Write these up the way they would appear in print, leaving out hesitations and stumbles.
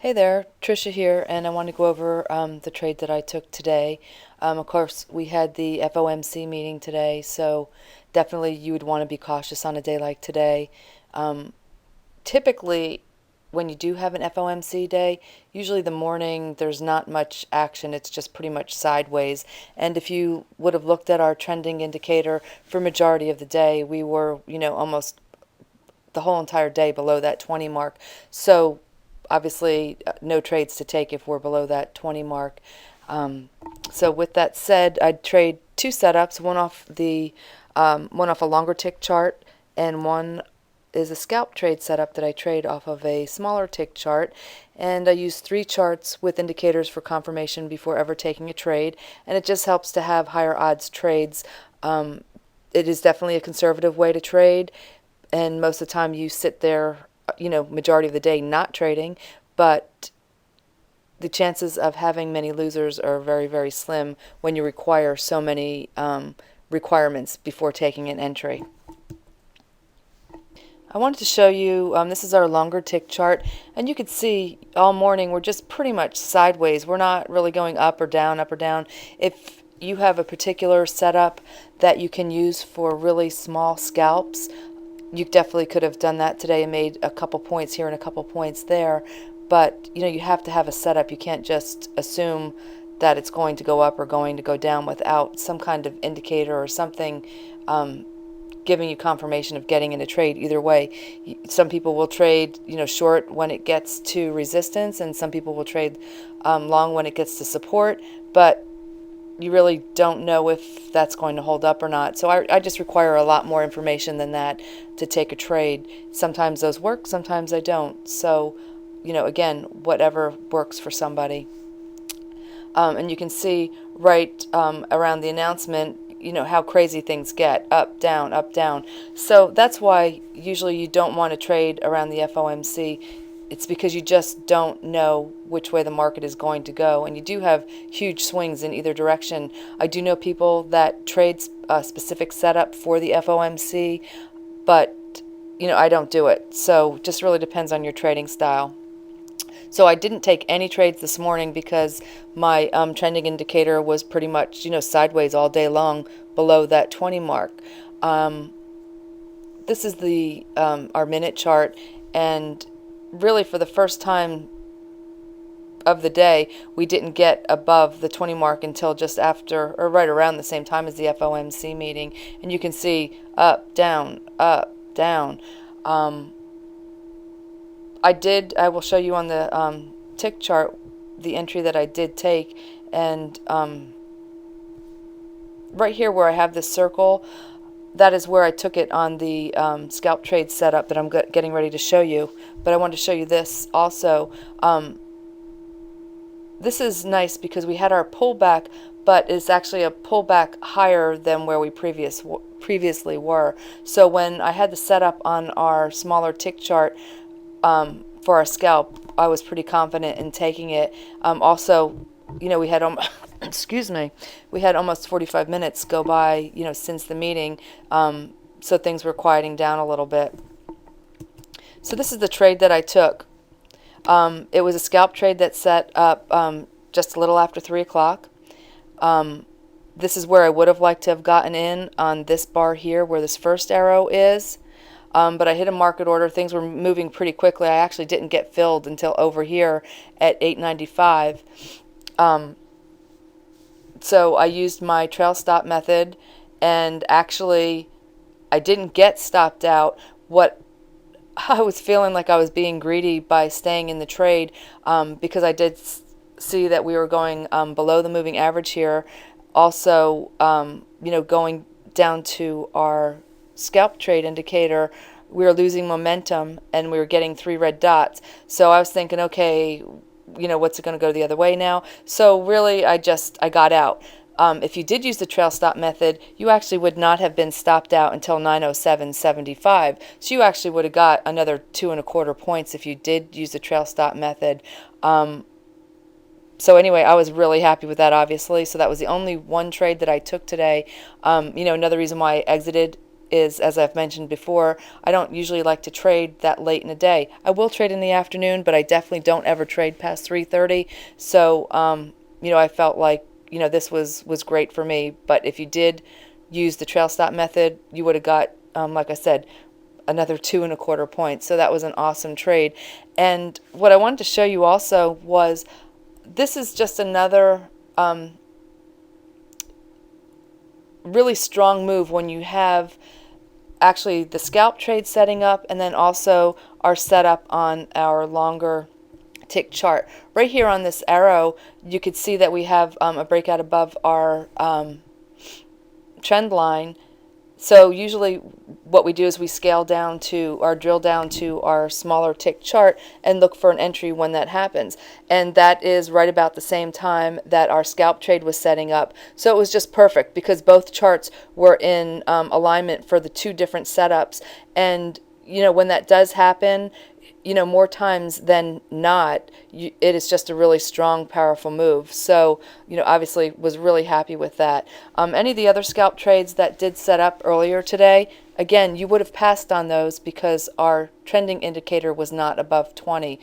Hey there, Trisha here, and I want to go over the trade that I took today. Of course, we had the FOMC meeting today, so definitely you would want to be cautious on a day like today. Um, Typically, when you do have an FOMC day, usually the morning there's not much action, it's just pretty much sideways. And if you would have looked at our trending indicator for majority of the day, we were, almost the whole entire day below that 20 mark. So obviously no trades to take if we're below that 20 mark. So with that said, I'd trade two setups, one off a longer tick chart, and one is a scalp trade setup that I trade off of a smaller tick chart. And I use three charts with indicators for confirmation before ever taking a trade, and it just helps to have higher odds trades. It is definitely a conservative way to trade, and most of the time you sit there, majority of the day not trading, but the chances of having many losers are very, very slim when you require so many requirements before taking an entry. I wanted to show you, this is our longer tick chart, and you can see all morning we're just pretty much sideways. We're not really going up or down, up or down. If you have a particular setup that you can use for really small scalps, you definitely could have done that today and made a couple points here and a couple points there. But, you have to have a setup. You can't just assume that it's going to go up or going to go down without some kind of indicator or something giving you confirmation of getting in a trade. Either way, some people will trade, short when it gets to resistance, and some people will trade long when it gets to support. But you really don't know if that's going to hold up or not. So I just require a lot more information than that to take a trade. Sometimes those work, sometimes they don't. So, again, whatever works for somebody. And you can see right around the announcement, how crazy things get, up, down, up, down. So that's why usually you don't want to trade around the FOMC. It's because you just don't know which way the market is going to go, and you do have huge swings in either direction. I do know people that trade a specific setup for the FOMC, but I don't do it. So it just really depends on your trading style. So I didn't take any trades this morning because my trending indicator was pretty much sideways all day long below that 20 mark. This is the our minute chart, and really for the first time of the day, we didn't get above the 20 mark until just after, or right around the same time as the FOMC meeting. And you can see up, down, up, down. I will show you on the tick chart the entry that I did take, and right here where I have this circle, that is where I took it on the scalp trade setup that I'm getting ready to show you. But I wanted to show you this also. This is nice because we had our pullback, but it's actually a pullback higher than where we previously were. So when I had the setup on our smaller tick chart for our scalp, I was pretty confident in taking it. Also, we had excuse me, we had almost 45 minutes go by, since the meeting, so things were quieting down a little bit. So this is the trade that I took. It was a scalp trade that set up just a little after 3 o'clock. This is where I would have liked to have gotten in on this bar here where this first arrow is. But I hit a market order. Things were moving pretty quickly. I actually didn't get filled until over here at 8.95. So I used my trail stop method, and actually I didn't get stopped out. What I was feeling like I was being greedy by staying in the trade, because I did see that we were going below the moving average here. Also, going down to our scalp trade indicator, we were losing momentum and we were getting 3 red dots. So I was thinking, okay, what's it going to go the other way now? So really, I got out. If you did use the trail stop method, you actually would not have been stopped out until 907.75. So you actually would have got another 2.25 points if you did use the trail stop method. So anyway, I was really happy with that, obviously. So that was the only one trade that I took today. Another reason why I exited is, as I've mentioned before, I don't usually like to trade that late in the day. I will trade in the afternoon, but I definitely don't ever trade past 3:30. So, I felt like, this was great for me. But if you did use the trail stop method, you would have got, like I said, another 2.25 points. So that was an awesome trade. And what I wanted to show you also was, this is just another really strong move when you have actually the scalp trade setting up, and then also our setup on our longer tick chart. Right here on this arrow, you could see that we have a breakout above our trend line. So usually what we do is we scale down to, or drill down to our smaller tick chart and look for an entry when that happens. And that is right about the same time that our scalp trade was setting up. So it was just perfect because both charts were in alignment for the two different setups. And when that does happen, more times than not, it is just a really strong, powerful move. So, obviously was really happy with that. Any of the other scalp trades that did set up earlier today, again, you would have passed on those because our trending indicator was not above 20.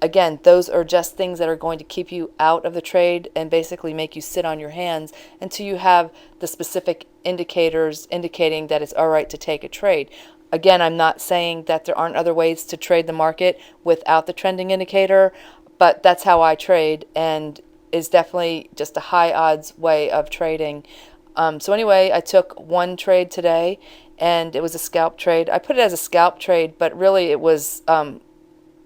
Again, those are just things that are going to keep you out of the trade and basically make you sit on your hands until you have the specific indicators indicating that it's all right to take a trade. Again, I'm not saying that there aren't other ways to trade the market without the trending indicator, but that's how I trade, and is definitely just a high odds way of trading. So anyway, I took one trade today, and it was a scalp trade. I put it as a scalp trade, but really it was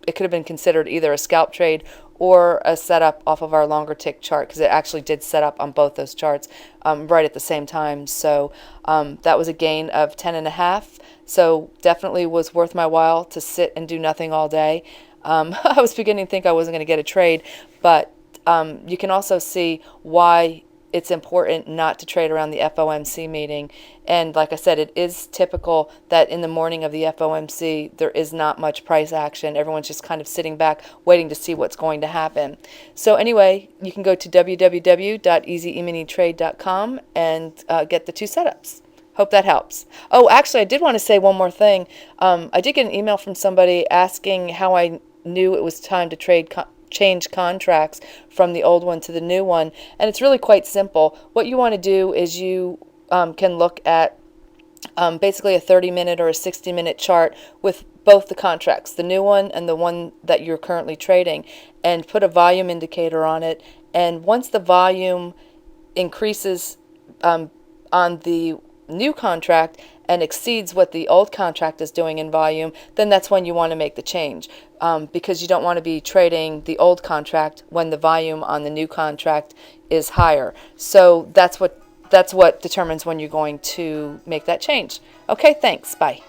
it could have been considered either a scalp trade or a setup off of our longer tick chart, because it actually did set up on both those charts right at the same time. So that was a gain of 10.5. So definitely was worth my while to sit and do nothing all day. I was beginning to think I wasn't going to get a trade, but you can also see why it's important not to trade around the FOMC meeting. And like I said, it is typical that in the morning of the FOMC, there is not much price action. Everyone's just kind of sitting back, waiting to see what's going to happen. So anyway, you can go to www.easyemintrade.com and get the two setups. Hope that helps. Oh, actually, I did want to say one more thing. I did get an email from somebody asking how I knew it was time to change contracts from the old one to the new one. And it's really quite simple. What you want to do is you can look at basically a 30-minute or a 60-minute chart with both the contracts, the new one and the one that you're currently trading, and put a volume indicator on it. And once the volume increases on the new contract and exceeds what the old contract is doing in volume, then that's when you want to make the change, because you don't want to be trading the old contract when the volume on the new contract is higher. So that's what determines when you're going to make that change. Okay, thanks. Bye.